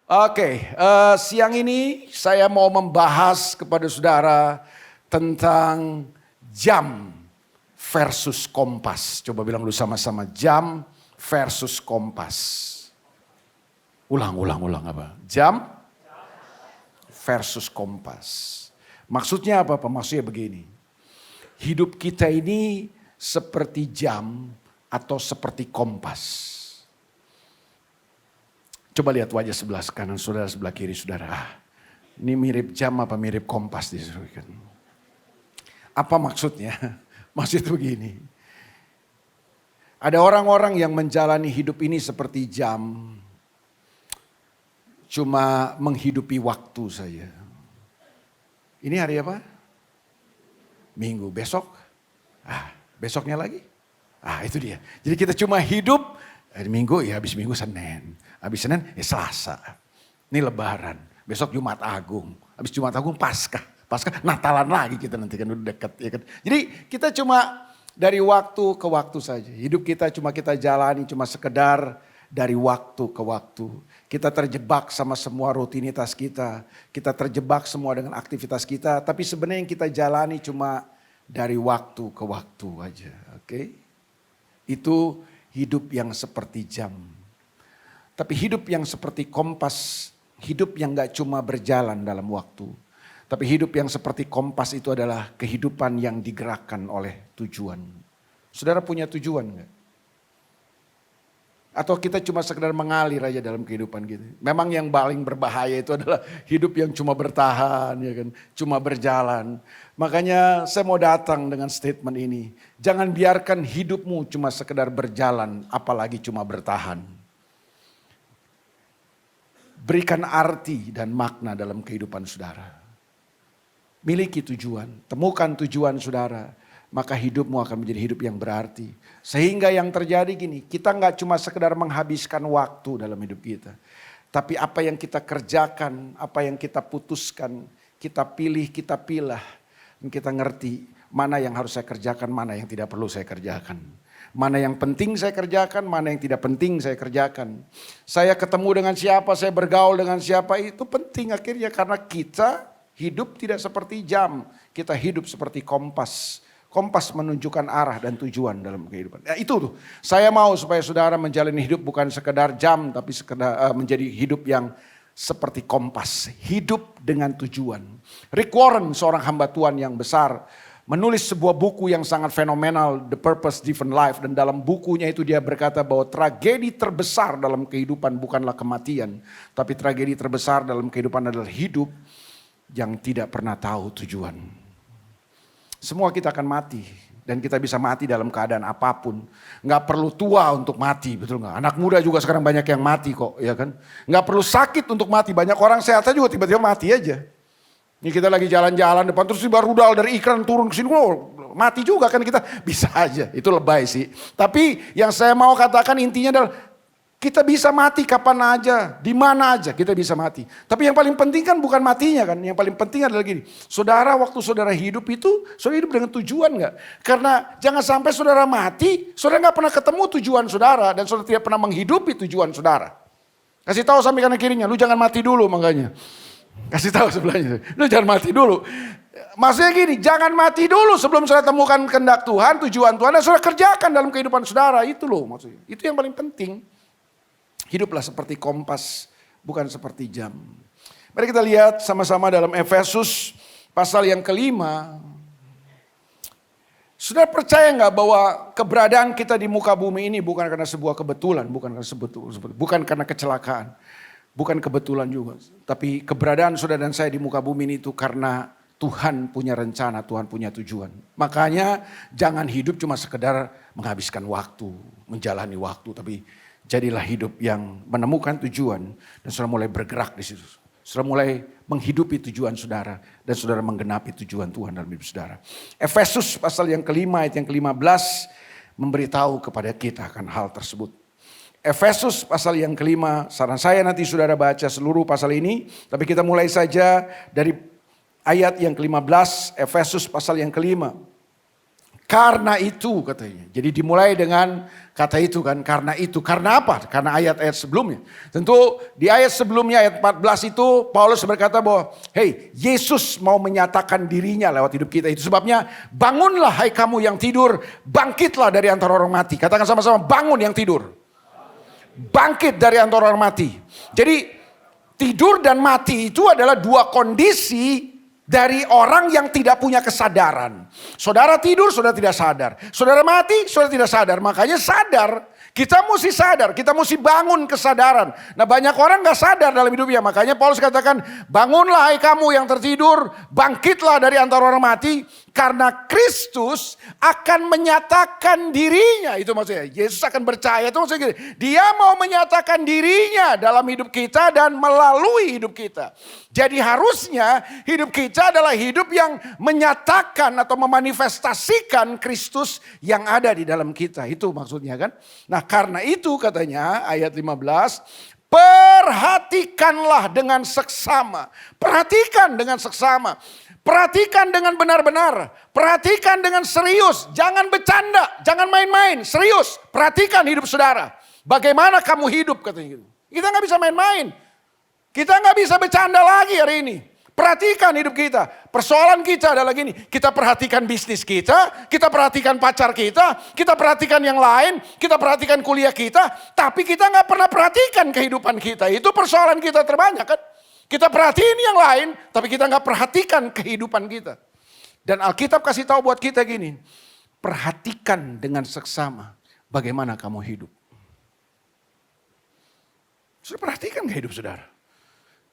Oke, siang ini saya mau membahas kepada saudara tentang jam versus kompas. Coba bilang dulu sama-sama, jam versus kompas. Ulang apa? Jam versus kompas. Maksudnya apa? Maksudnya begini. Hidup kita ini seperti jam atau seperti kompas. Coba lihat wajah sebelah kanan saudara, sebelah kiri saudara. Ini mirip jam apa mirip kompas disuruhkan. Apa maksudnya? Maksudnya begini. Ada orang-orang yang menjalani hidup ini seperti jam. Cuma menghidupi waktu saja. Ini hari apa? Minggu. Besok? Besoknya lagi? Itu dia. Jadi kita cuma hidup. Hari Minggu ya habis Minggu Senin. Habis Senin ya Selasa. Ini Lebaran. Besok Jumat Agung. Habis Jumat Agung Paskah. Paskah Natalan lagi kita nanti kan udah dekat. Ya kan? Jadi kita cuma dari waktu ke waktu saja. Hidup kita cuma kita jalani cuma sekedar dari waktu ke waktu. Kita terjebak sama semua rutinitas kita. Kita terjebak semua dengan aktivitas kita. Tapi sebenarnya yang kita jalani cuma dari waktu ke waktu aja. Oke? Itu hidup yang seperti jam. Tapi hidup yang seperti kompas, hidup yang gak cuma berjalan dalam waktu. Tapi hidup yang seperti kompas itu adalah kehidupan yang digerakkan oleh tujuan. Saudara punya tujuan gak? Atau kita cuma sekedar mengalir aja dalam kehidupan gitu. Memang yang paling berbahaya itu adalah hidup yang cuma bertahan, ya kan, cuma berjalan. Makanya saya mau datang dengan statement ini. Jangan biarkan hidupmu cuma sekedar berjalan, apalagi cuma bertahan. Berikan arti dan makna dalam kehidupan saudara. Miliki tujuan, temukan tujuan saudara. Maka hidupmu akan menjadi hidup yang berarti. Sehingga yang terjadi gini, kita gak cuma sekedar menghabiskan waktu dalam hidup kita. Tapi apa yang kita kerjakan, apa yang kita putuskan, kita pilih, kita pilah. Dan kita ngerti mana yang harus saya kerjakan, mana yang tidak perlu saya kerjakan. Mana yang penting saya kerjakan, mana yang tidak penting saya kerjakan. Saya ketemu dengan siapa, saya bergaul dengan siapa, itu penting akhirnya. Karena kita hidup tidak seperti jam, kita hidup seperti kompas. Kompas menunjukkan arah dan tujuan dalam kehidupan. Ya, itu tuh. Saya mau supaya saudara menjalani hidup bukan sekedar jam, tapi sekedar menjadi hidup yang seperti kompas. Hidup dengan tujuan. Rick Warren, seorang hamba Tuhan yang besar, menulis sebuah buku yang sangat fenomenal, The Purpose Driven Life. Dan dalam bukunya itu dia berkata bahwa tragedi terbesar dalam kehidupan bukanlah kematian. Tapi tragedi terbesar dalam kehidupan adalah hidup yang tidak pernah tahu tujuan. Semua kita akan mati. Dan kita bisa mati dalam keadaan apapun. Gak perlu tua untuk mati, betul gak? Anak muda juga sekarang banyak yang mati kok, ya kan? Gak perlu sakit untuk mati. Banyak orang sehatnya juga tiba-tiba mati aja. Ini kita lagi jalan-jalan depan, terus tiba rudal dari iklan turun ke sini, mati juga kan kita. Bisa aja, itu lebay sih. Tapi yang saya mau katakan intinya adalah, kita bisa mati kapan aja, di mana aja kita bisa mati. Tapi yang paling penting kan bukan matinya kan. Yang paling penting adalah gini. Saudara waktu saudara hidup itu, saudara hidup dengan tujuan gak? Karena jangan sampai saudara mati, saudara gak pernah ketemu tujuan saudara. Dan saudara tidak pernah menghidupi tujuan saudara. Kasih tahu sampai kanan kirinya, lu jangan mati dulu makanya. Kasih tahu sebelahnya, lu jangan mati dulu. Maksudnya gini, jangan mati dulu sebelum saudara temukan kehendak Tuhan, tujuan Tuhan. Dan saudara kerjakan dalam kehidupan saudara, itu loh maksudnya. Itu yang paling penting. Hiduplah seperti kompas, bukan seperti jam. Mari kita lihat sama-sama dalam Efesus pasal yang kelima. Sudah percaya gak bahwa keberadaan kita di muka bumi ini bukan karena sebuah kebetulan, bukan karena kecelakaan, bukan kebetulan juga. Tapi keberadaan saudara dan saya di muka bumi ini itu karena Tuhan punya rencana, Tuhan punya tujuan. Makanya jangan hidup cuma sekedar menghabiskan waktu, menjalani waktu, tapi jadilah hidup yang menemukan tujuan dan saudara mulai bergerak di situ. Saudara mulai menghidupi tujuan saudara dan saudara menggenapi tujuan Tuhan dalam hidup saudara. Efesus pasal yang kelima ayat yang ke-15 memberitahu kepada kita akan hal tersebut. Efesus pasal yang kelima, saran saya nanti saudara baca seluruh pasal ini, tapi kita mulai saja dari ayat yang ke-15, Efesus pasal yang kelima. Karena itu katanya. Jadi dimulai dengan kata itu kan, karena itu. Karena apa? Karena ayat-ayat sebelumnya. Tentu di ayat sebelumnya ayat 14 itu Paulus berkata bahwa hey, Yesus mau menyatakan dirinya lewat hidup kita. Itu sebabnya bangunlah hai kamu yang tidur, bangkitlah dari antara orang mati. Katakan sama-sama, bangun yang tidur. Bangkit dari antara orang mati. Jadi tidur dan mati itu adalah dua kondisi dari orang yang tidak punya kesadaran. Saudara tidur, saudara tidak sadar. Saudara mati, saudara tidak sadar. Makanya sadar, kita mesti sadar, kita mesti bangun kesadaran. Nah banyak orang gak sadar dalam hidupnya. Makanya Paulus katakan, bangunlah hai kamu yang tertidur, bangkitlah dari antara orang mati. Karena Kristus akan menyatakan dirinya. Itu maksudnya, Yesus akan percaya. Itu maksudnya dia mau menyatakan dirinya dalam hidup kita dan melalui hidup kita. Jadi harusnya hidup kita adalah hidup yang menyatakan atau memanifestasikan Kristus yang ada di dalam kita. Itu maksudnya kan. Nah karena itu katanya ayat 15. Perhatikanlah dengan seksama. Perhatikan dengan seksama. Perhatikan dengan benar-benar. Perhatikan dengan serius. Jangan bercanda. Jangan main-main. Serius. Perhatikan hidup saudara. Bagaimana kamu hidup katanya gitu. Kita gak bisa main-main. Kita gak bisa bercanda lagi hari ini. Perhatikan hidup kita. Persoalan kita adalah gini. Kita perhatikan bisnis kita. Kita perhatikan pacar kita. Kita perhatikan yang lain. Kita perhatikan kuliah kita. Tapi kita gak pernah perhatikan kehidupan kita. Itu persoalan kita terbanyak kan. Kita perhatiin yang lain, tapi kita nggak perhatikan kehidupan kita. Dan Alkitab kasih tahu buat kita gini, perhatikan dengan seksama bagaimana kamu hidup. Sudah perhatikan nggak hidup saudara?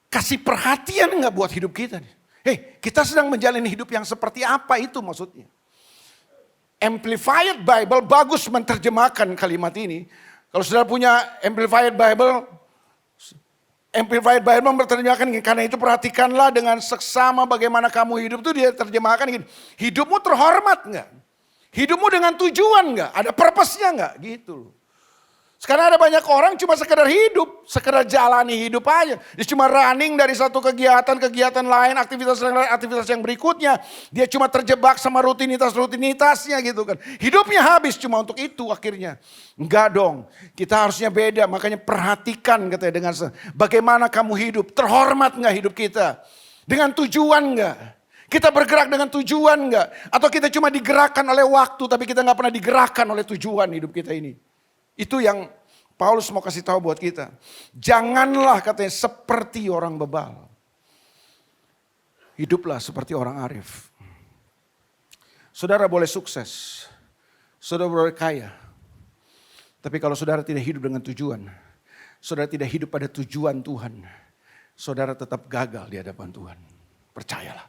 Kasih perhatian nggak buat hidup kita? Hei, kita sedang menjalani hidup yang seperti apa itu maksudnya? Amplified Bible bagus menerjemahkan kalimat ini. Kalau saudara punya Amplified Bible menerjemahkan gini, karena itu perhatikanlah dengan seksama bagaimana kamu hidup. Itu dia terjemahkan gini, hidupmu terhormat enggak? Hidupmu dengan tujuan enggak? Ada purpose-nya enggak? Gitu loh. Sekarang ada banyak orang cuma sekedar hidup, sekedar jalani hidup aja. Dia cuma running dari satu kegiatan lain, aktivitas yang berikutnya. Dia cuma terjebak sama rutinitasnya gitu kan. Hidupnya habis cuma untuk itu akhirnya. Enggak dong, kita harusnya beda. Makanya perhatikan katanya dengan bagaimana kamu hidup. Terhormat enggak hidup kita? Dengan tujuan enggak? Kita bergerak dengan tujuan enggak? Atau kita cuma digerakkan oleh waktu tapi kita enggak pernah digerakkan oleh tujuan hidup kita ini? Itu yang Paulus mau kasih tahu buat kita. Janganlah katanya seperti orang bebal. Hiduplah seperti orang arif. Saudara boleh sukses. Saudara boleh kaya. Tapi kalau saudara tidak hidup dengan tujuan. Saudara tidak hidup pada tujuan Tuhan. Saudara tetap gagal di hadapan Tuhan. Percayalah.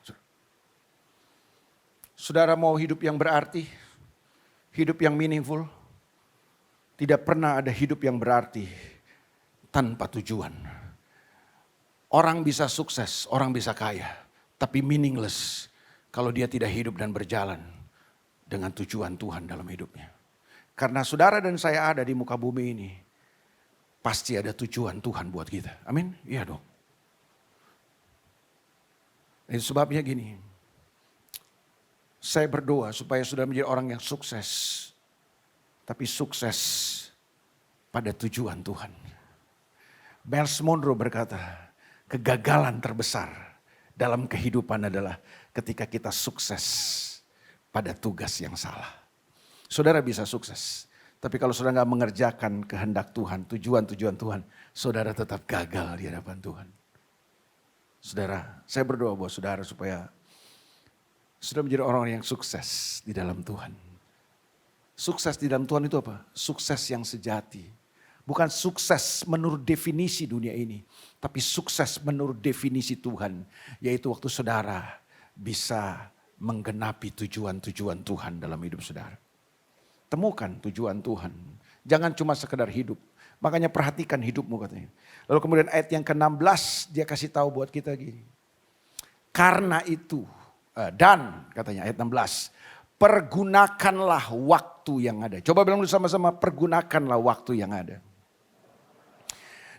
Saudara mau hidup yang berarti. Hidup yang meaningful. Tidak pernah ada hidup yang berarti tanpa tujuan. Orang bisa sukses, orang bisa kaya. Tapi meaningless kalau dia tidak hidup dan berjalan dengan tujuan Tuhan dalam hidupnya. Karena saudara dan saya ada di muka bumi ini. Pasti ada tujuan Tuhan buat kita. Amin? Iya dong. Itu sebabnya gini. Saya berdoa supaya saudara menjadi orang yang sukses. Tapi sukses pada tujuan Tuhan. Miles Monroe berkata, kegagalan terbesar dalam kehidupan adalah ketika kita sukses pada tugas yang salah. Saudara bisa sukses, tapi kalau saudara gak mengerjakan kehendak Tuhan, tujuan-tujuan Tuhan, saudara tetap gagal di hadapan Tuhan. Saudara, saya berdoa buat saudara supaya saudara menjadi orang yang sukses di dalam Tuhan. Sukses di dalam Tuhan itu apa? Sukses yang sejati. Bukan sukses menurut definisi dunia ini. Tapi sukses menurut definisi Tuhan. Yaitu waktu saudara bisa menggenapi tujuan-tujuan Tuhan dalam hidup saudara. Temukan tujuan Tuhan. Jangan cuma sekedar hidup. Makanya perhatikan hidupmu katanya. Lalu kemudian ayat yang ke-16 dia kasih tahu buat kita gini. Karena itu. Dan katanya ayat 16. Pergunakanlah waktu yang ada. Coba bilang dulu sama-sama, pergunakanlah waktu yang ada.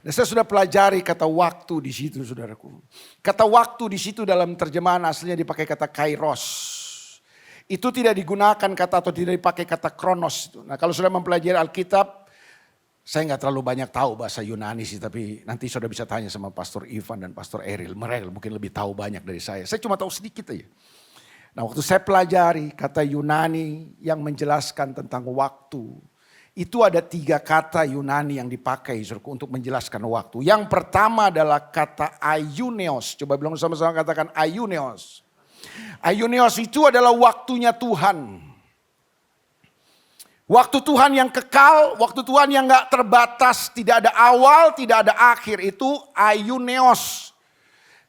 Dan saya sudah pelajari kata waktu di situ, saudaraku. Kata waktu di situ dalam terjemahan aslinya dipakai kata kairos. Itu tidak digunakan kata atau tidak dipakai kata kronos. Nah kalau sudah mempelajari Alkitab, saya nggak terlalu banyak tahu bahasa Yunani sih, tapi nanti sudah bisa tanya sama Pastor Ivan dan Pastor Eril. Mereka mungkin lebih tahu banyak dari saya. Saya cuma tahu sedikit aja. Nah waktu saya pelajari kata Yunani yang menjelaskan tentang waktu, itu ada 3 kata Yunani yang dipakai untuk menjelaskan waktu. Yang pertama adalah kata aiuneos. Coba bilang sama-sama, katakan aiuneos. Aiuneos itu adalah waktunya Tuhan. Waktu Tuhan yang kekal, waktu Tuhan yang gak terbatas, tidak ada awal, tidak ada akhir. Itu aiuneos.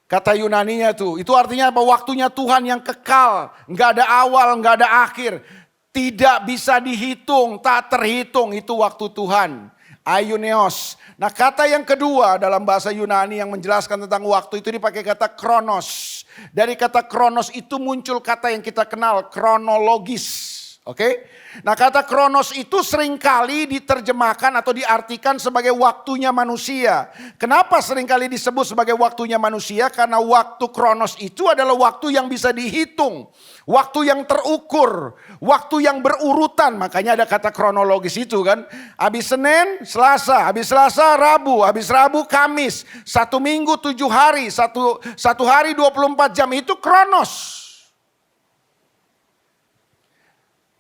Kata Yunaninya tuh, itu artinya apa? Waktunya Tuhan yang kekal, gak ada awal, gak ada akhir. Tidak bisa dihitung, tak terhitung, itu waktu Tuhan. Aiuneos. Nah kata yang kedua dalam bahasa Yunani yang menjelaskan tentang waktu itu dipakai kata kronos. Dari kata kronos itu muncul kata yang kita kenal, kronologis. Oke? Nah kata kronos itu seringkali diterjemahkan atau diartikan sebagai waktunya manusia. Kenapa seringkali disebut sebagai waktunya manusia? Karena waktu kronos itu adalah waktu yang bisa dihitung. Waktu yang terukur, waktu yang berurutan. Makanya ada kata kronologis itu kan. Habis Senin, Selasa, habis Selasa, Rabu, habis Rabu, Kamis. 1 minggu 7 hari, satu hari 24 jam itu kronos.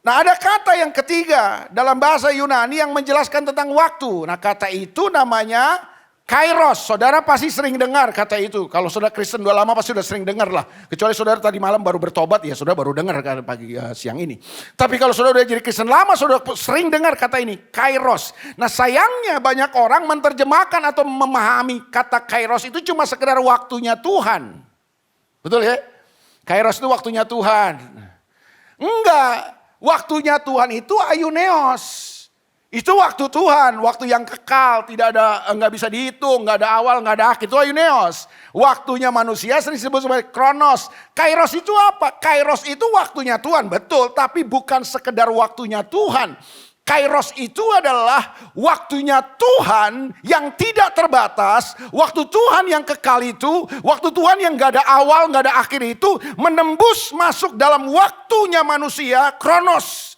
Nah ada kata yang ketiga dalam bahasa Yunani yang menjelaskan tentang waktu. Nah kata itu namanya kairos. Saudara pasti sering dengar kata itu. Kalau saudara Kristen udah lama pasti sudah sering dengar lah. Kecuali saudara tadi malam baru bertobat ya saudara baru dengar pagi siang ini. Tapi kalau saudara udah jadi Kristen lama saudara sering dengar kata ini. Kairos. Nah sayangnya banyak orang menerjemahkan atau memahami kata kairos itu cuma sekedar waktunya Tuhan. Betul ya? Kairos itu waktunya Tuhan. Enggak. Waktunya Tuhan itu aiuneos. Itu waktu Tuhan, waktu yang kekal, nggak bisa dihitung, nggak ada awal, nggak ada akhir. Itu aiuneos. Waktunya manusia sering disebut sebagai kronos. Kairos itu apa? Kairos itu waktunya Tuhan, betul, tapi bukan sekedar waktunya Tuhan. Kairos itu adalah waktunya Tuhan yang tidak terbatas. Waktu Tuhan yang kekal itu, waktu Tuhan yang gak ada awal, gak ada akhir itu menembus masuk dalam waktunya manusia, kronos.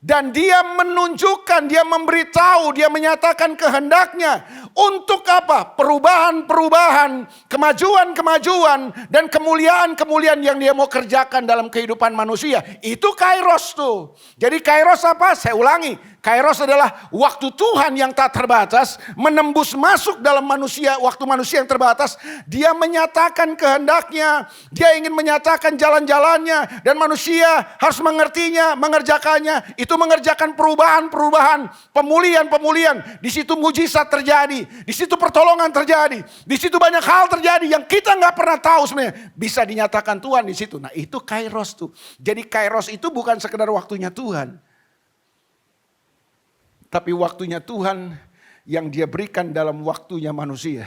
Dan dia menunjukkan, dia memberitahu, dia menyatakan kehendaknya. Untuk apa? Perubahan-perubahan, kemajuan-kemajuan, dan kemuliaan-kemuliaan yang dia mau kerjakan dalam kehidupan manusia. Itu kairos tuh. Jadi kairos apa? Saya ulangi. Kairos adalah waktu Tuhan yang tak terbatas menembus masuk dalam manusia, waktu manusia yang terbatas. Dia menyatakan kehendaknya, dia ingin menyatakan jalan-jalannya dan manusia harus mengertinya, mengerjakannya. Itu mengerjakan perubahan-perubahan, pemulihan-pemulihan. Di situ mujizat terjadi, di situ pertolongan terjadi, di situ banyak hal terjadi yang kita nggak pernah tahu sebenarnya. Bisa dinyatakan Tuhan di situ. Nah itu kairos tuh. Jadi kairos itu bukan sekedar waktunya Tuhan. Tapi waktunya Tuhan yang dia berikan dalam waktunya manusia.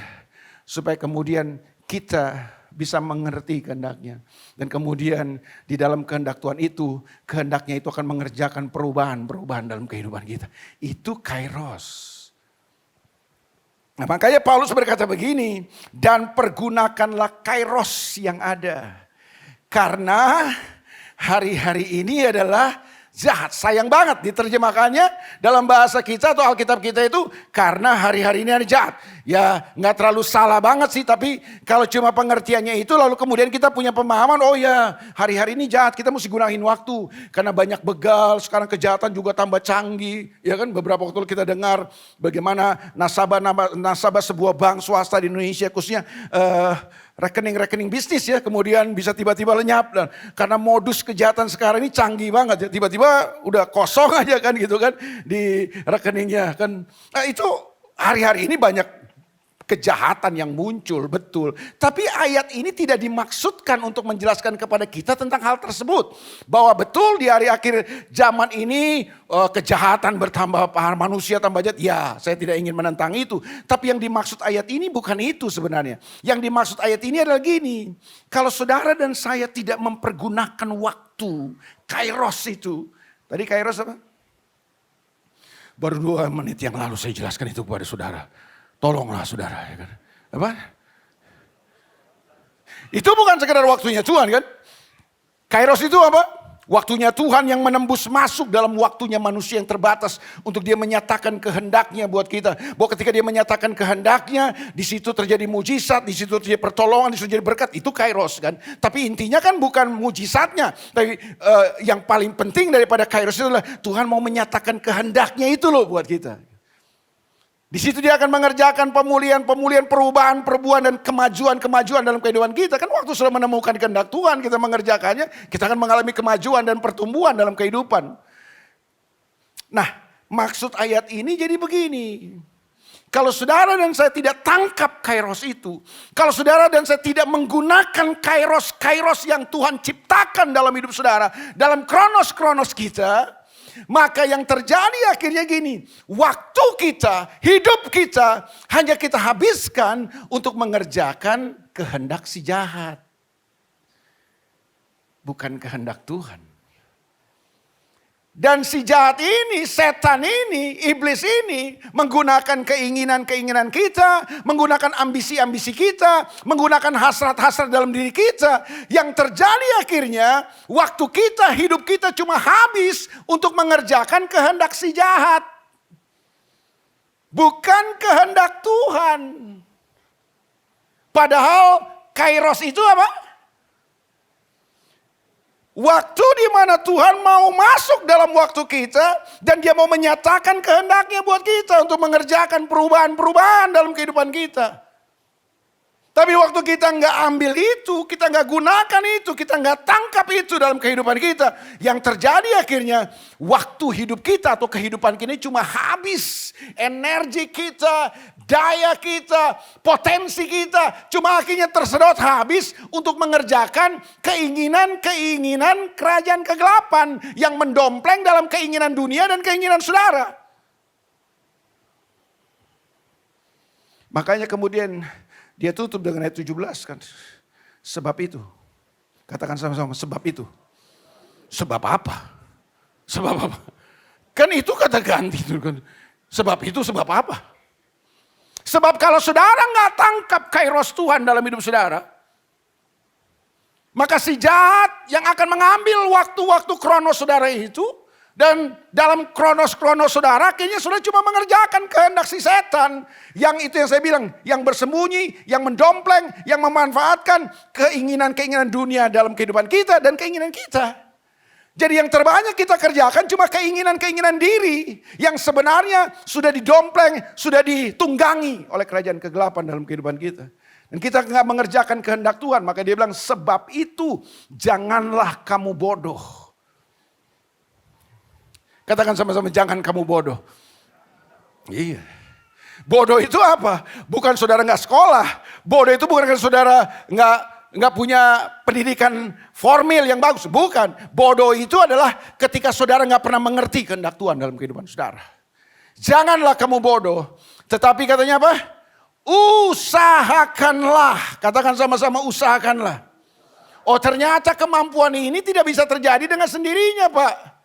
Supaya kemudian kita bisa mengerti kehendaknya. Dan kemudian di dalam kehendak Tuhan itu, kehendaknya itu akan mengerjakan perubahan-perubahan dalam kehidupan kita. Itu kairos. Nah makanya Paulus berkata begini, dan pergunakanlah kairos yang ada. Karena hari-hari ini adalah jahat. Sayang banget diterjemahkannya dalam bahasa kita atau Alkitab kita itu karena hari-hari ini ada jahat. Ya gak terlalu salah banget sih, tapi kalau cuma pengertiannya itu lalu kemudian kita punya pemahaman, oh ya hari-hari ini jahat, kita mesti gunain waktu. Karena banyak begal, sekarang kejahatan juga tambah canggih. Ya kan beberapa waktu kita dengar bagaimana nasabah sebuah bank swasta di Indonesia khususnya rekening-rekening bisnis ya kemudian bisa tiba-tiba lenyap dan karena modus kejahatan sekarang ini canggih banget ya, tiba-tiba udah kosong aja kan gitu kan di rekeningnya kan. Nah, itu hari-hari ini banyak kejahatan yang muncul, betul. Tapi ayat ini tidak dimaksudkan untuk menjelaskan kepada kita tentang hal tersebut. Bahwa betul di hari akhir zaman ini kejahatan bertambah, manusia tambah jahat. Ya, saya tidak ingin menentang itu. Tapi yang dimaksud ayat ini bukan itu sebenarnya. Yang dimaksud ayat ini adalah gini. Kalau saudara dan saya tidak mempergunakan waktu, kairos itu. Tadi kairos apa? Baru 2 menit yang lalu saya jelaskan itu kepada saudara. Tolonglah saudara, ya kan? Apa? Itu bukan sekedar waktunya Tuhan kan? Kairos itu apa? Waktunya Tuhan yang menembus masuk dalam waktunya manusia yang terbatas untuk dia menyatakan kehendaknya buat kita. Bahwa ketika dia menyatakan kehendaknya, di situ terjadi mujizat, di situ terjadi pertolongan, di situ terjadi berkat. Itu kairos kan. Tapi intinya kan bukan mujizatnya. Tapi yang paling penting daripada kairos itu adalah Tuhan mau menyatakan kehendaknya itu loh buat kita. Di situ dia akan mengerjakan pemulihan, perubahan, dan kemajuan dalam kehidupan kita. Kan waktu sudah menemukan kehendak Tuhan, kita mengerjakannya, kita akan mengalami kemajuan dan pertumbuhan dalam kehidupan. Nah, maksud ayat ini jadi begini. Kalau saudara dan saya tidak tangkap kairos itu, kalau saudara dan saya tidak menggunakan kairos yang Tuhan ciptakan dalam hidup saudara, dalam kronos kita, maka yang terjadi akhirnya gini, waktu kita, hidup kita hanya kita habiskan untuk mengerjakan kehendak si jahat. Bukan kehendak Tuhan. Dan si jahat ini, setan ini, iblis ini menggunakan keinginan-keinginan kita, menggunakan ambisi-ambisi kita, menggunakan hasrat-hasrat dalam diri kita. Yang terjadi akhirnya waktu kita, hidup kita cuma habis untuk mengerjakan kehendak si jahat. Bukan kehendak Tuhan. Padahal kairos itu apa? Waktu di mana Tuhan mau masuk dalam waktu kita dan dia mau menyatakan kehendaknya buat kita untuk mengerjakan perubahan-perubahan dalam kehidupan kita. Tapi waktu kita nggak ambil itu, kita nggak gunakan itu, kita nggak tangkap itu dalam kehidupan kita. Yang terjadi akhirnya waktu hidup kita atau kehidupan kita cuma habis. Energi kita, daya kita, potensi kita cuma akhirnya tersedot habis untuk mengerjakan keinginan-keinginan kerajaan kegelapan yang mendompleng dalam keinginan dunia dan keinginan saudara. Makanya kemudian dia tutup dengan ayat 17 kan. Sebab itu. Katakan sama-sama, sebab itu. Sebab apa? Sebab apa? Kan itu kata ganti. Sebab itu sebab apa? Sebab kalau saudara nggak tangkap kairos Tuhan dalam hidup saudara, maka si jahat yang akan mengambil waktu-waktu kronos saudara itu, dan dalam kronos saudara kayaknya sudah cuma mengerjakan kehendak si setan. Yang itu yang saya bilang, yang bersembunyi, yang mendompleng, yang memanfaatkan keinginan-keinginan dunia dalam kehidupan kita dan keinginan kita. Jadi yang terbanyak kita kerjakan cuma keinginan-keinginan diri yang sebenarnya sudah didompleng, sudah ditunggangi oleh kerajaan kegelapan dalam kehidupan kita. Dan kita nggak mengerjakan kehendak Tuhan, maka dia bilang sebab itu janganlah kamu bodoh. Katakan sama-sama, jangan kamu bodoh. Iya. Bodoh itu apa? Bukan saudara nggak sekolah. Bodoh itu bukan karena saudara nggak punya pendidikan formal yang bagus. Bukan. Bodoh itu adalah ketika saudara nggak pernah mengerti kehendak Tuhan dalam kehidupan saudara. Janganlah kamu bodoh. Tetapi katanya apa? Usahakanlah. Katakan sama-sama, usahakanlah. Oh, ternyata kemampuan ini tidak bisa terjadi dengan sendirinya, Pak.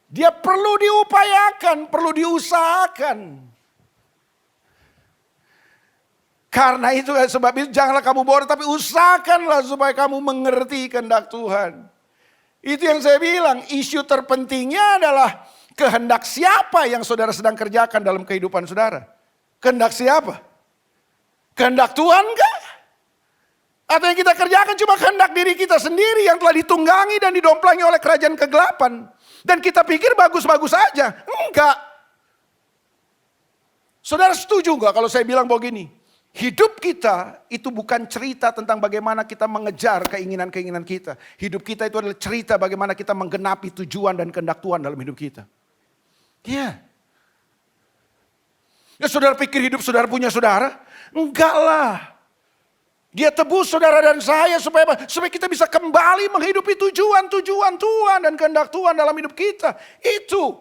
Dia perlu diupayakan, perlu diusahakan. Karena itu, sebab itu janganlah kamu bodoh, tapi usahakanlah supaya kamu mengerti kehendak Tuhan. Itu yang saya bilang, isu terpentingnya adalah kehendak siapa yang saudara sedang kerjakan dalam kehidupan saudara. Kehendak siapa? Kehendak Tuhan kah? Atau yang kita kerjakan cuma kehendak diri kita sendiri yang telah ditunggangi dan didomplangi oleh kerajaan kegelapan. Dan kita pikir bagus-bagus saja. Enggak. Saudara setuju enggak kalau saya bilang begini? Hidup kita itu bukan cerita tentang bagaimana kita mengejar keinginan-keinginan kita. Hidup kita itu adalah cerita bagaimana kita menggenapi tujuan dan kehendak Tuhan dalam hidup kita. Iya. Ya saudara pikir hidup saudara punya saudara? Enggak lah. Dia tebus saudara dan saya supaya kita bisa kembali menghidupi tujuan-tujuan Tuhan dan kehendak Tuhan dalam hidup kita. Itu.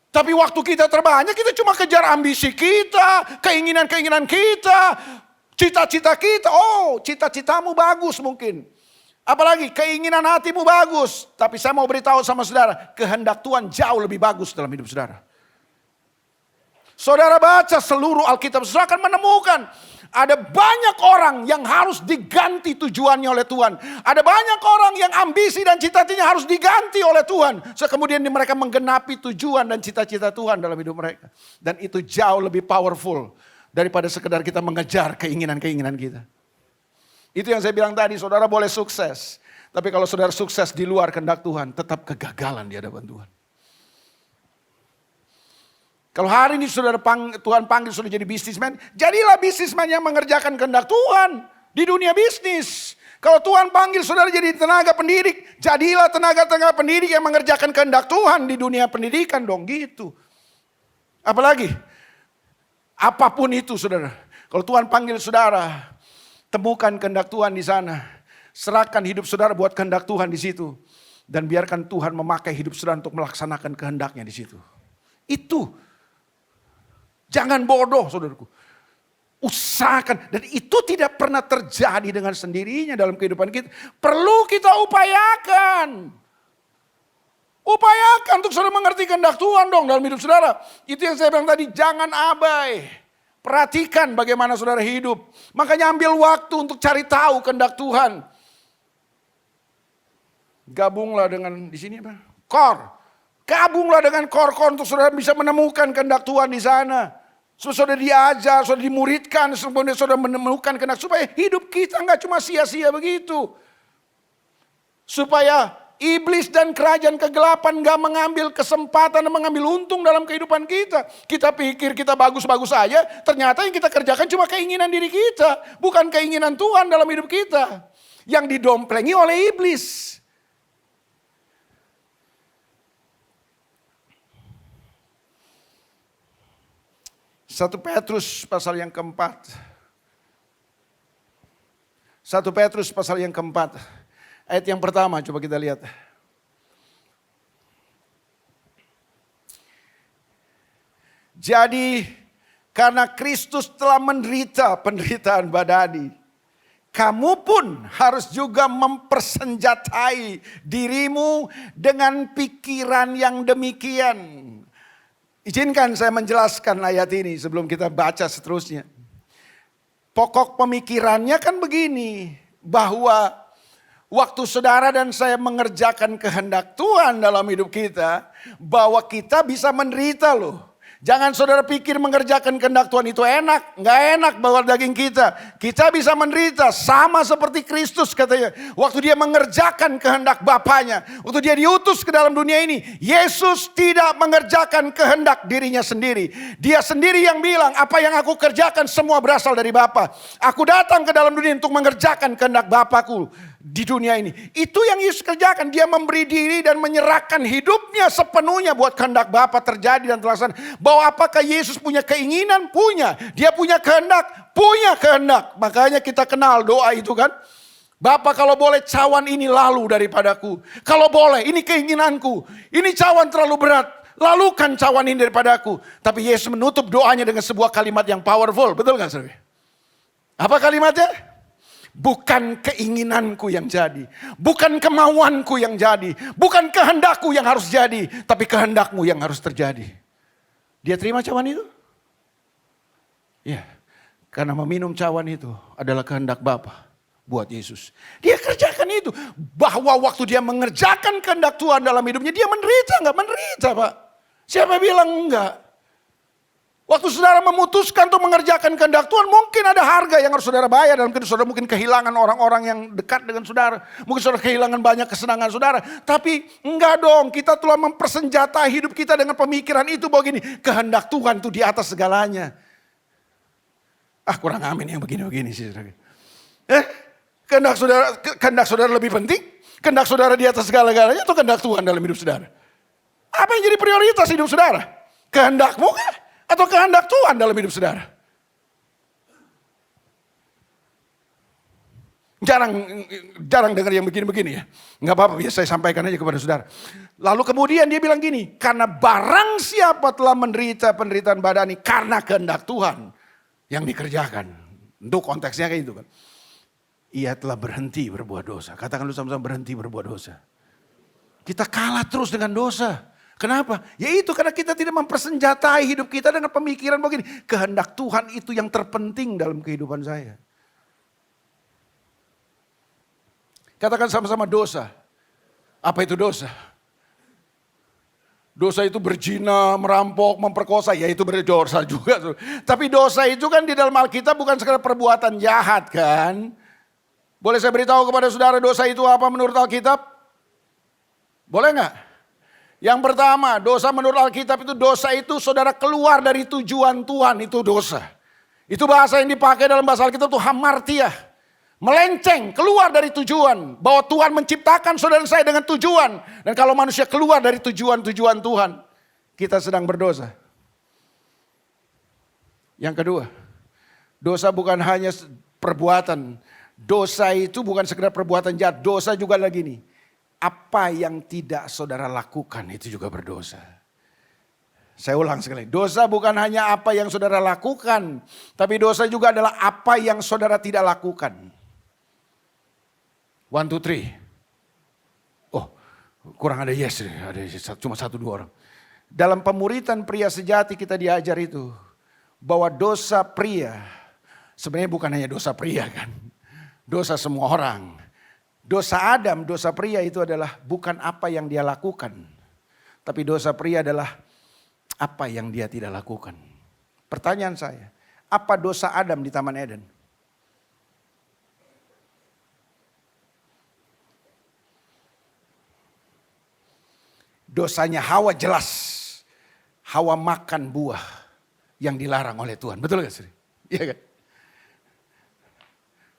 Tapi waktu kita terbanyak kita cuma kejar ambisi kita, keinginan-keinginan kita, cita-cita kita. Oh, cita-citamu bagus mungkin. Apalagi keinginan hatimu bagus. Tapi saya mau beritahu sama saudara, kehendak Tuhan jauh lebih bagus dalam hidup saudara. Saudara baca seluruh Alkitab, saudara akan menemukan ada banyak orang yang harus diganti tujuannya oleh Tuhan. Ada banyak orang yang ambisi dan cita-citanya harus diganti oleh Tuhan. Kemudian mereka menggenapi tujuan dan cita-cita Tuhan dalam hidup mereka. Dan itu jauh lebih powerful daripada sekedar kita mengejar keinginan-keinginan kita. Itu yang saya bilang tadi, saudara boleh sukses. Tapi kalau saudara sukses di luar kehendak Tuhan, tetap kegagalan di hadapan Tuhan. Kalau hari ini Tuhan panggil sudah jadi bisnismen, jadilah bisnismen yang mengerjakan kehendak Tuhan di dunia bisnis. Kalau Tuhan panggil saudara jadi tenaga pendidik, jadilah tenaga-tenaga pendidik yang mengerjakan kehendak Tuhan di dunia pendidikan dong gitu. Apalagi, apapun itu saudara. Kalau Tuhan panggil saudara, temukan kehendak Tuhan di sana. Serahkan hidup saudara buat kehendak Tuhan di situ. Dan biarkan Tuhan memakai hidup saudara untuk melaksanakan kehendaknya di situ. Itu. Jangan bodoh saudaraku. Usahakan. Dan itu tidak pernah terjadi dengan sendirinya dalam kehidupan kita. Perlu kita upayakan. Upayakan untuk saudara mengerti kehendak Tuhan dong dalam hidup saudara. Itu yang saya bilang tadi, jangan abai. Perhatikan bagaimana saudara hidup. Makanya ambil waktu untuk cari tahu kehendak Tuhan. Gabunglah dengan, di sini apa? Kor. Gabunglah dengan kor-kor untuk saudara bisa menemukan kehendak Tuhan di sana. Saudara diajar, saudara dimuridkan, saudara menemukan kehendak. Supaya hidup kita enggak cuma sia-sia begitu. Supaya iblis dan kerajaan kegelapan enggak mengambil kesempatan dan mengambil untung dalam kehidupan kita. Kita pikir kita bagus-bagus aja, ternyata yang kita kerjakan cuma keinginan diri kita. Bukan keinginan Tuhan dalam hidup kita. Yang didomplengi oleh iblis. 1 Petrus pasal yang keempat. 1 Petrus pasal yang keempat. Ayat yang pertama coba kita lihat. Jadi karena Kristus telah menderita penderitaan badani, kamu pun harus juga mempersenjatai dirimu dengan pikiran yang demikian. Izinkan saya menjelaskan ayat ini sebelum kita baca seterusnya. Pokok pemikirannya kan begini, bahwa waktu saudara dan saya mengerjakan kehendak Tuhan dalam hidup kita, bahwa kita bisa menderita loh. Jangan saudara pikir mengerjakan kehendak Tuhan itu enak. Nggak enak bawa daging kita. Kita bisa menderita sama seperti Kristus katanya. Waktu dia mengerjakan kehendak Bapanya. Waktu dia diutus ke dalam dunia ini. Yesus tidak mengerjakan kehendak dirinya sendiri. Dia sendiri yang bilang, apa yang aku kerjakan semua berasal dari Bapa. Aku datang ke dalam dunia untuk mengerjakan kehendak Bapakku di dunia ini. Itu yang Yesus kerjakan. Dia memberi diri dan menyerahkan hidupnya sepenuhnya buat kehendak Bapa terjadi dan terlaksana. Bahwa apakah Yesus punya keinginan? Punya. Dia punya kehendak? Punya kehendak. Makanya kita kenal doa itu kan. Bapa kalau boleh cawan ini lalu daripadaku. Kalau boleh ini keinginanku. Ini cawan terlalu berat. Lalukan cawan ini daripadaku. Tapi Yesus menutup doanya dengan sebuah kalimat yang powerful. Betul gak saudara? Apa kalimatnya? Bukan keinginanku yang jadi. Bukan kemauanku yang jadi. Bukan kehendakku yang harus jadi. Tapi kehendakmu yang harus terjadi. Dia terima cawan itu? Ya. Karena meminum cawan itu adalah kehendak Bapa buat Yesus. Dia kerjakan itu. Bahwa waktu dia mengerjakan kehendak Tuhan dalam hidupnya. Dia menderita enggak? Menderita Pak. Siapa bilang enggak? Waktu saudara memutuskan untuk mengerjakan kehendak Tuhan, mungkin ada harga yang harus saudara bayar. Dalam kehidupan saudara mungkin kehilangan orang-orang yang dekat dengan saudara. Mungkin saudara kehilangan banyak kesenangan saudara. Tapi enggak dong, kita telah mempersenjatai hidup kita dengan pemikiran itu bahwa gini, kehendak Tuhan itu di atas segalanya. Kurang amin yang begini-begini sih saudara. Kehendak saudara lebih penting? Kehendak saudara di atas segala-galanya atau kehendak Tuhan dalam hidup saudara? Apa yang jadi prioritas hidup saudara? Kehendakmu kah? Atau kehendak Tuhan dalam hidup saudara? Jarang dengar yang begini-begini ya. Nggak apa-apa, biasa saya sampaikan aja kepada saudara. Lalu kemudian dia bilang gini, karena barang siapa telah menderita penderitaan badani karena kehendak Tuhan yang dikerjakan. Untuk konteksnya kayak gitu kan. Ia telah berhenti berbuat dosa. Katakan lu sama-sama, berhenti berbuat dosa. Kita kalah terus dengan dosa. Kenapa? Yaitu karena kita tidak mempersenjatai hidup kita dengan pemikiran begini. Kehendak Tuhan itu yang terpenting dalam kehidupan saya. Katakan sama-sama dosa. Apa itu dosa? Dosa itu berzina, merampok, memperkosa, ya itu berdosa juga. Tapi dosa itu kan di dalam Alkitab bukan sekedar perbuatan jahat kan. Boleh saya beritahu kepada saudara dosa itu apa menurut Alkitab? Boleh nggak? Yang pertama, dosa menurut Alkitab itu dosa itu saudara keluar dari tujuan Tuhan, itu dosa. Itu bahasa yang dipakai dalam bahasa Alkitab itu hamartia. Melenceng, keluar dari tujuan. Bahwa Tuhan menciptakan saudara saya dengan tujuan. Dan kalau manusia keluar dari tujuan-tujuan Tuhan, kita sedang berdosa. Yang kedua, dosa bukan hanya perbuatan. Dosa itu bukan sekedar perbuatan jahat. Dosa juga lagi nih. Apa yang tidak saudara lakukan itu juga berdosa. Saya ulang sekali. Dosa bukan hanya apa yang saudara lakukan. Tapi dosa juga adalah apa yang saudara tidak lakukan. 1, 2, 3. Oh, kurang ada yes. Ada cuma 1, 2 orang. Dalam pemuritan pria sejati kita diajar itu. Bahwa dosa pria. Sebenarnya bukan hanya dosa pria kan. Dosa semua orang. Dosa Adam, dosa pria itu adalah bukan apa yang dia lakukan. Tapi dosa pria adalah apa yang dia tidak lakukan. Pertanyaan saya, apa dosa Adam di Taman Eden? Dosanya Hawa jelas. Hawa makan buah yang dilarang oleh Tuhan. Betul gak sih? Iya kan?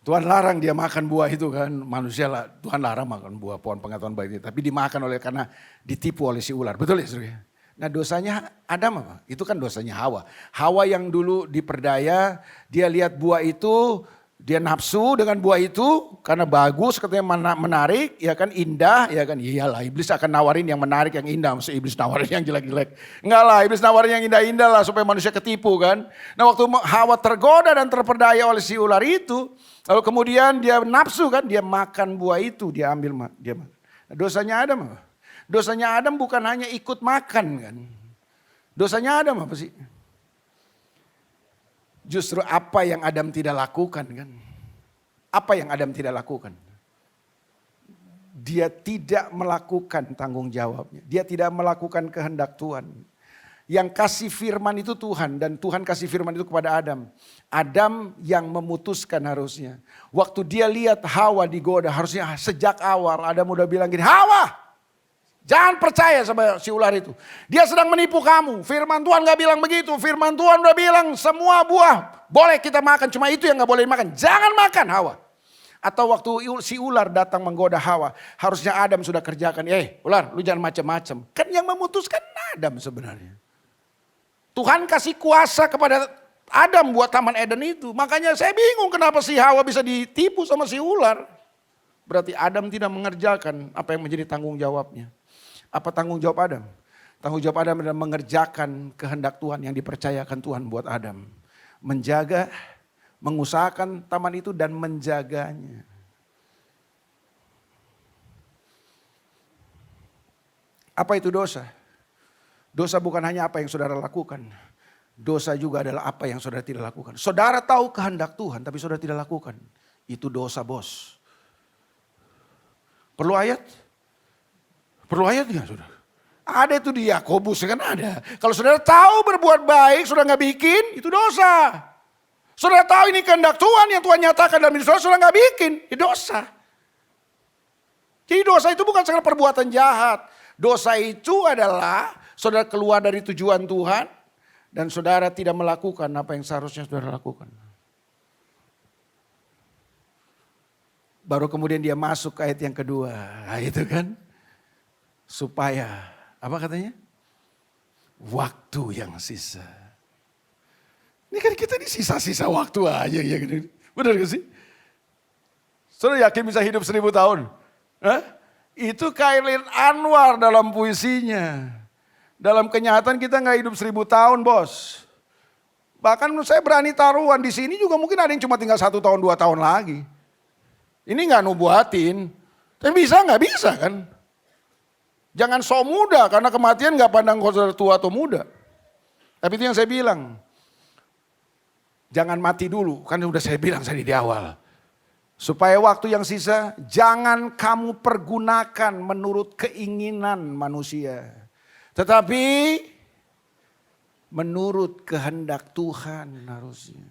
Tuhan larang dia makan buah itu kan. Manusia lah, Tuhan larang makan buah pohon pengetahuan baik itu. Tapi dimakan oleh karena ditipu oleh si ular. Betul ya saudara? Nah dosanya Adam apa? Itu kan dosanya Hawa. Hawa yang dulu diperdaya, dia lihat buah itu, dia nafsu dengan buah itu karena bagus, katanya menarik, ya kan indah, ya kan iyalah iblis akan nawarin yang menarik, yang indah. Maksudnya iblis nawarin yang jelek-jelek. Enggak lah, iblis nawarin yang indah-indah lah supaya manusia ketipu kan. Nah waktu Hawa tergoda dan terperdaya oleh si ular itu, lalu kemudian dia nafsu kan, dia makan buah itu, dia ambil, dia makan. Nah, dosanya Adam apa? Dosanya Adam bukan hanya ikut makan kan. Dosanya Adam apa sih? Justru apa yang Adam tidak lakukan kan. Apa yang Adam tidak lakukan? Dia tidak melakukan tanggung jawabnya. Dia tidak melakukan kehendak Tuhan. Yang kasih firman itu Tuhan dan Tuhan kasih firman itu kepada Adam. Adam yang memutuskan harusnya. Waktu dia lihat Hawa digoda harusnya sejak awal Adam udah bilang gini, Hawa! Jangan percaya sama si ular itu. Dia sedang menipu kamu. Firman Tuhan gak bilang begitu. Firman Tuhan udah bilang semua buah boleh kita makan. Cuma itu yang gak boleh makan. Jangan makan Hawa. Atau waktu si ular datang menggoda Hawa. Harusnya Adam sudah kerjakan. Ular lu jangan macam-macam. Kan yang memutuskan Adam sebenarnya. Tuhan kasih kuasa kepada Adam buat Taman Eden itu. Makanya saya bingung kenapa si Hawa bisa ditipu sama si ular. Berarti Adam tidak mengerjakan apa yang menjadi tanggung jawabnya. Apa tanggung jawab Adam? Tanggung jawab Adam adalah mengerjakan kehendak Tuhan yang dipercayakan Tuhan buat Adam. Menjaga, mengusahakan taman itu dan menjaganya. Apa itu dosa? Dosa bukan hanya apa yang saudara lakukan. Dosa juga adalah apa yang saudara tidak lakukan. Saudara tahu kehendak Tuhan tapi saudara tidak lakukan. Itu dosa bos. Perlu ayat? Perlu ayat gak saudara? Ada itu di Yakobus kan ada. Kalau saudara tahu berbuat baik, saudara gak bikin, itu dosa. Saudara tahu ini kehendak Tuhan yang Tuhan nyatakan dalam hidup saudara, saudara gak bikin, itu dosa. Jadi dosa itu bukan sekedar perbuatan jahat. Dosa itu adalah saudara keluar dari tujuan Tuhan dan saudara tidak melakukan apa yang seharusnya saudara lakukan. Baru kemudian dia masuk ke ayat yang kedua, nah, itu kan. Supaya, apa katanya? Waktu yang sisa. Ini kan kita di sisa-sisa waktu aja. Ya, benar gak sih? Saudara yakin bisa hidup 1000 tahun? Hah? Itu Khairil Anwar dalam puisinya. Dalam kenyataan kita gak hidup 1000 tahun bos. Bahkan saya berani taruhan di sini juga mungkin ada yang cuma tinggal 1 tahun 2 tahun lagi. Ini gak nubuatin. Tapi bisa gak? Bisa kan? Jangan sok muda, karena kematian gak pandang saudara tua atau muda. Tapi itu yang saya bilang. Jangan mati dulu, kan udah saya bilang tadi di awal. Supaya waktu yang sisa, jangan kamu pergunakan menurut keinginan manusia. Tetapi menurut kehendak Tuhan harusnya.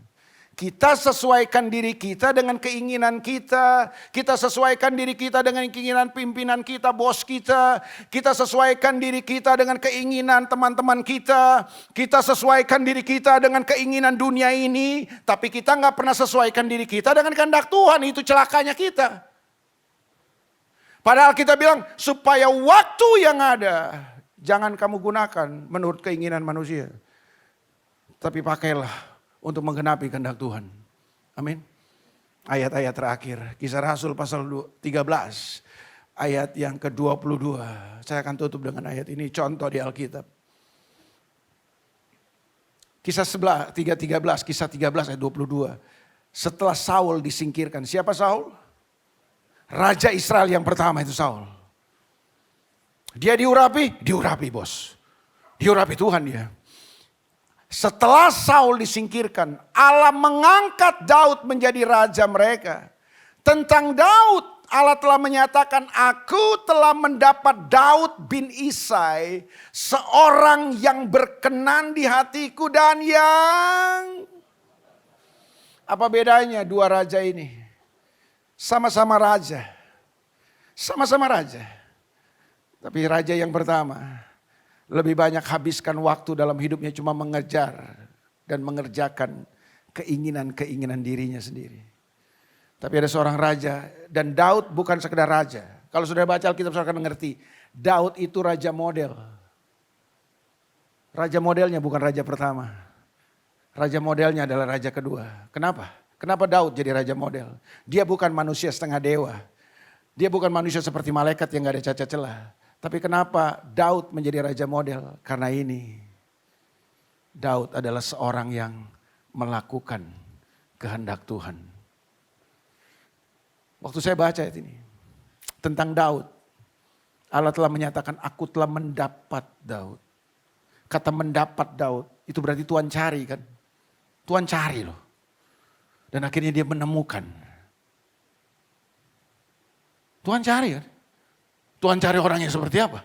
Kita sesuaikan diri kita dengan keinginan kita. Kita sesuaikan diri kita dengan keinginan pimpinan kita, bos kita. Kita sesuaikan diri kita dengan keinginan teman-teman kita. Kita sesuaikan diri kita dengan keinginan dunia ini. Tapi kita gak pernah sesuaikan diri kita dengan kehendak Tuhan. Itu celakanya kita. Padahal kita bilang supaya waktu yang ada, jangan kamu gunakan menurut keinginan manusia. Tapi pakailah untuk menggenapi kehendak Tuhan. Amin. Ayat-ayat terakhir. Kisah Rasul pasal 13. Ayat yang ke-22. Saya akan tutup dengan ayat ini. Contoh di Alkitab. Kisah 13. Kisah 13 ayat 22. Setelah Saul disingkirkan. Siapa Saul? Raja Israel yang pertama itu Saul. Dia diurapi? Diurapi bos. Diurapi Tuhan dia. Setelah Saul disingkirkan, Allah mengangkat Daud menjadi raja mereka. Tentang Daud, Allah telah menyatakan, aku telah mendapat Daud bin Isai, seorang yang berkenan di hatiku dan yang... Apa bedanya dua raja ini? Sama-sama raja. Sama-sama raja. Tapi raja yang pertama lebih banyak habiskan waktu dalam hidupnya cuma mengejar dan mengerjakan keinginan-keinginan dirinya sendiri. Tapi ada seorang raja, dan Daud bukan sekedar raja. Kalau sudah baca Alkitab saudara akan mengerti, Daud itu raja model. Raja modelnya bukan raja pertama. Raja modelnya adalah raja kedua. Kenapa? Kenapa Daud jadi raja model? Dia bukan manusia setengah dewa. Dia bukan manusia seperti malaikat yang gak ada cacat celah. Tapi kenapa Daud menjadi raja model? Karena ini, Daud adalah seorang yang melakukan kehendak Tuhan. Waktu saya baca ini tentang Daud, Allah telah menyatakan aku telah mendapat Daud. Kata mendapat Daud itu berarti Tuhan cari kan. Tuhan cari loh. Dan akhirnya dia menemukan. Tuhan cari kan. Tuhan cari orang yang seperti apa?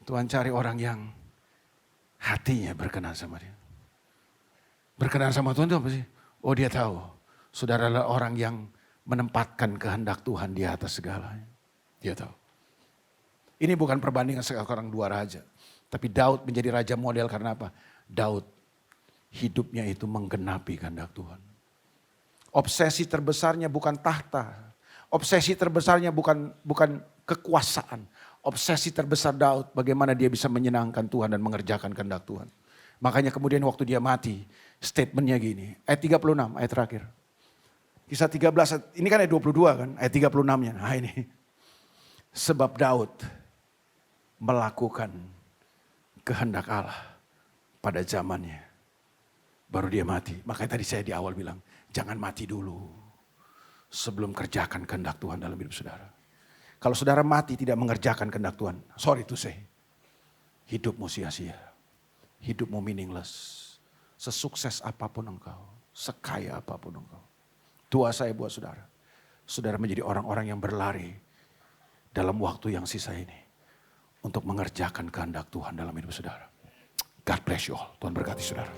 Tuhan cari orang yang hatinya berkenan sama dia. Berkenan sama Tuhan itu apa sih? Oh dia tahu. Saudara adalah orang yang menempatkan kehendak Tuhan di atas segalanya. Dia tahu. Ini bukan perbandingan seorang dua raja. Tapi Daud menjadi raja model karena apa? Daud hidupnya itu menggenapi kehendak Tuhan. Obsesi terbesarnya bukan tahta. Obsesi terbesarnya bukan kekuasaan. Obsesi terbesar Daud bagaimana dia bisa menyenangkan Tuhan dan mengerjakan kehendak Tuhan. Makanya kemudian waktu dia mati, statementnya gini. Ayat 36, ayat terakhir. Kisah 13, ini kan ayat 22 kan, ayat 36-nya. Nah ini. Sebab Daud melakukan kehendak Allah pada zamannya. Baru dia mati. Makanya tadi saya di awal bilang, jangan mati dulu. Sebelum kerjakan kehendak Tuhan dalam hidup saudara. Kalau saudara mati tidak mengerjakan kehendak Tuhan, sorry to say, hidupmu sia-sia. Hidupmu meaningless. Sesukses apapun engkau, sekaya apapun engkau. Doa saya buat saudara. Saudara menjadi orang-orang yang berlari dalam waktu yang sisa ini. Untuk mengerjakan kehendak Tuhan dalam hidup saudara. God bless you all. Tuhan berkati saudara.